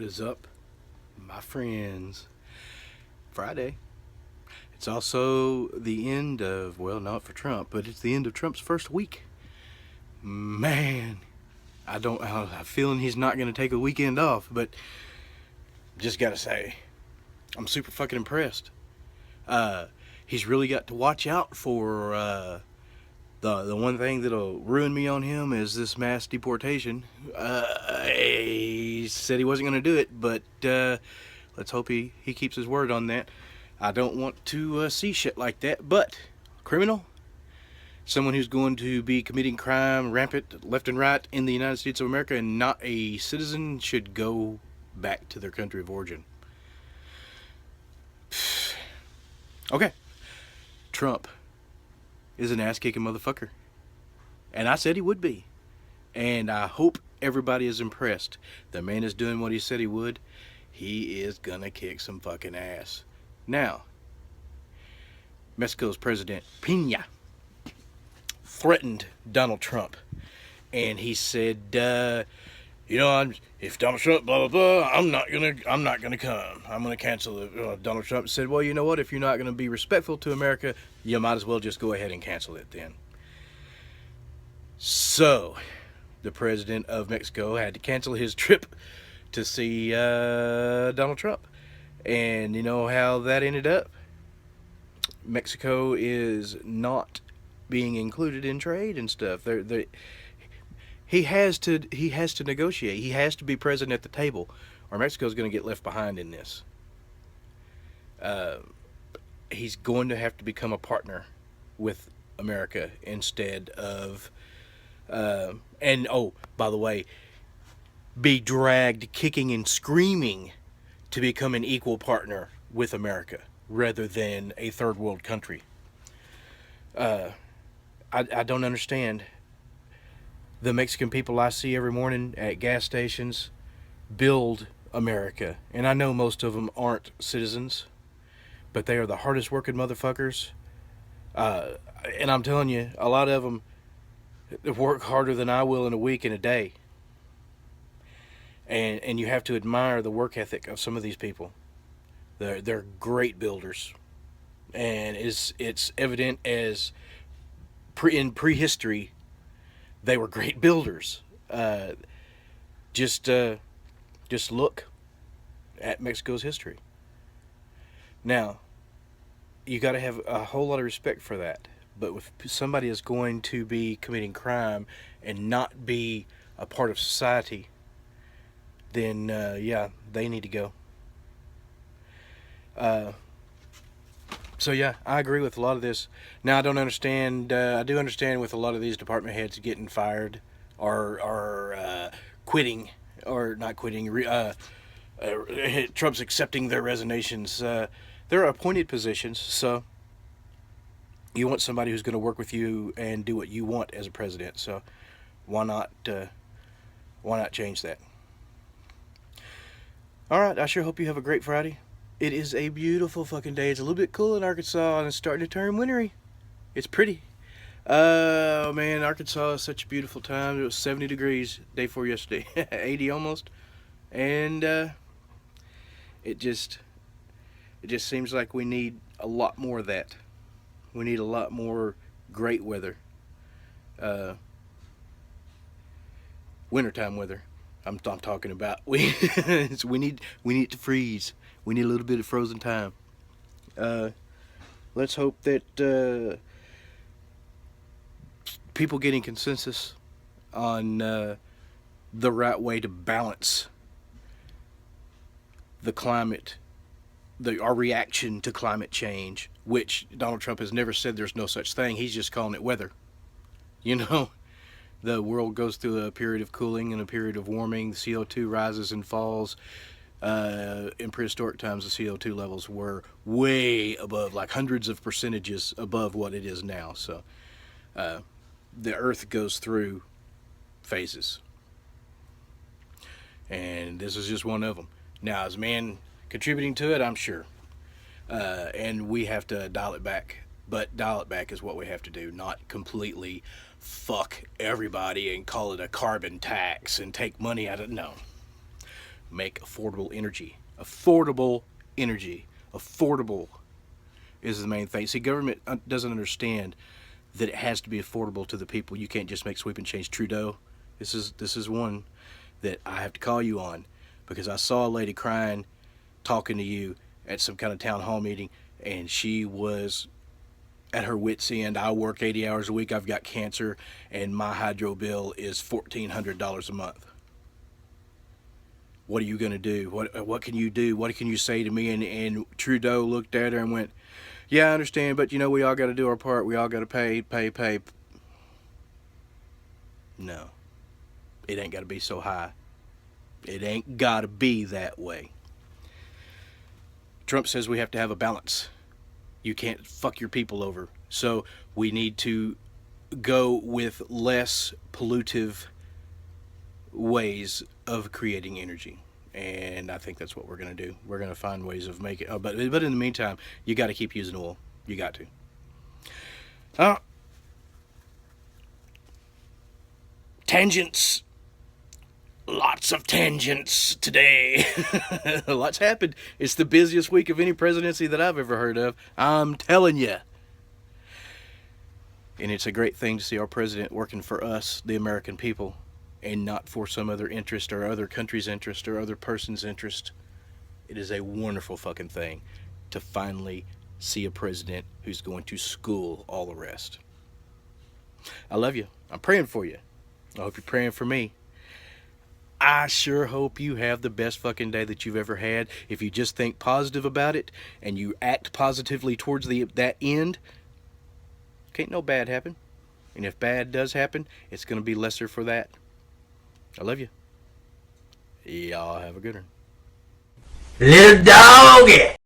is up, my friends? Friday. It's also the end of, well, not for Trump, but it's the end of Trump's first week. Man, I have a feeling he's not going to take a weekend off, but just got to say, I'm super fucking impressed. He's really got to watch out for the one thing that'll ruin me on him is this mass deportation. He said he wasn't going to do it, but let's hope he keeps his word on that. I don't want to see shit like that, but criminal, someone who's going to be committing crime rampant left and right in the United States of America and not a citizen should go back to their country of origin. Okay, Trump is an ass-kicking motherfucker. And I said he would be. And I hope everybody is impressed. The man is doing what he said he would. He is gonna kick some fucking ass. Now, Mexico's President Peña threatened Donald Trump. And he said, if Donald Trump, blah, blah, blah, I'm not gonna come. I'm gonna cancel it. Donald Trump said, well, you know what? If you're not gonna be respectful to America, you might as well just go ahead and cancel it then. So, the president of Mexico had to cancel his trip to see Donald Trump. And you know how that ended up? Mexico is not being included in trade and stuff. He has to negotiate. He has to be present at the table, or Mexico's going to get left behind in this. He's going to have to become a partner with America instead of, and oh, by the way, be dragged kicking and screaming to become an equal partner with America rather than a third world country. I don't understand. The Mexican people I see every morning at gas stations build America. And I know most of them aren't citizens, but they are the hardest working motherfuckers. And I'm telling you, a lot of them work harder than I will in a week and a day. And you have to admire the work ethic of some of these people. They're great builders. And it's evident as in prehistory, they were great builders. Just look at Mexico's history. Now, you got to have a whole lot of respect for that. But if somebody is going to be committing crime and not be a part of society, then yeah, they need to go. So yeah, I agree with a lot of this. Now I don't understand. I do understand with a lot of these department heads getting fired or quitting or not quitting. Trump's accepting their resignations. They're appointed positions, so you want somebody who's going to work with you and do what you want as a president. So why not change that? All right, I sure hope you have a great Friday. It is a beautiful fucking day. It's a little bit cool in Arkansas and it's starting to turn wintry. It's pretty. Oh man, Arkansas is such a beautiful time. It was 70 degrees day before yesterday. 80 almost. And it just seems like we need a lot more of that. We need a lot more great weather. Wintertime weather. I'm talking about. We need to freeze. We need a little bit of frozen time. Let's hope that people getting consensus on the right way to balance the climate, our reaction to climate change, which Donald Trump has never said there's no such thing. He's just calling it weather. You know, the world goes through a period of cooling and a period of warming. The CO2 rises and falls. In prehistoric times, the CO2 levels were way above, like hundreds of percentages above what it is now. So the Earth goes through phases. And this is just one of them. Now, is man contributing to it? I'm sure. And we have to dial it back. But dial it back is what we have to do, not completely fuck everybody and call it a carbon tax and take money out of it. No. make affordable energy. Affordable energy. Affordable is the main thing. See, government doesn't understand that it has to be affordable to the people. You can't just make sweep and change. Trudeau, this is one that I have to call you on, because I saw a lady crying talking to you at some kind of town hall meeting, and she was at her wit's end. I work 80 hours a week. I've got cancer, and my hydro bill is $1,400 a month. What are you going to do? What can you do? What can you say to me? And Trudeau looked at her and went, yeah, I understand, but we all got to do our part. We all got to pay. No, it ain't got to be so high. It ain't got to be that way. Trump says we have to have a balance. You can't fuck your people over. So we need to go with less pollutive ways of creating energy. And I think that's what we're going to do. We're going to find ways of making it. But in the meantime, you got to keep using oil. You got to. Tangents. Lots of tangents today. Lots happened. It's the busiest week of any presidency that I've ever heard of. I'm telling you. And it's a great thing to see our president working for us, the American people, and not for some other interest or other country's interest or other person's interest. It is a wonderful fucking thing to finally see a president who's going to school all the rest. I love you. I'm praying for you. I hope you're praying for me. I sure hope you have the best fucking day that you've ever had. If you just think positive about it and you act positively towards that end, can't no bad happen. And if bad does happen, it's going to be lesser for that. I love you. Y'all have a good one. Little doggy.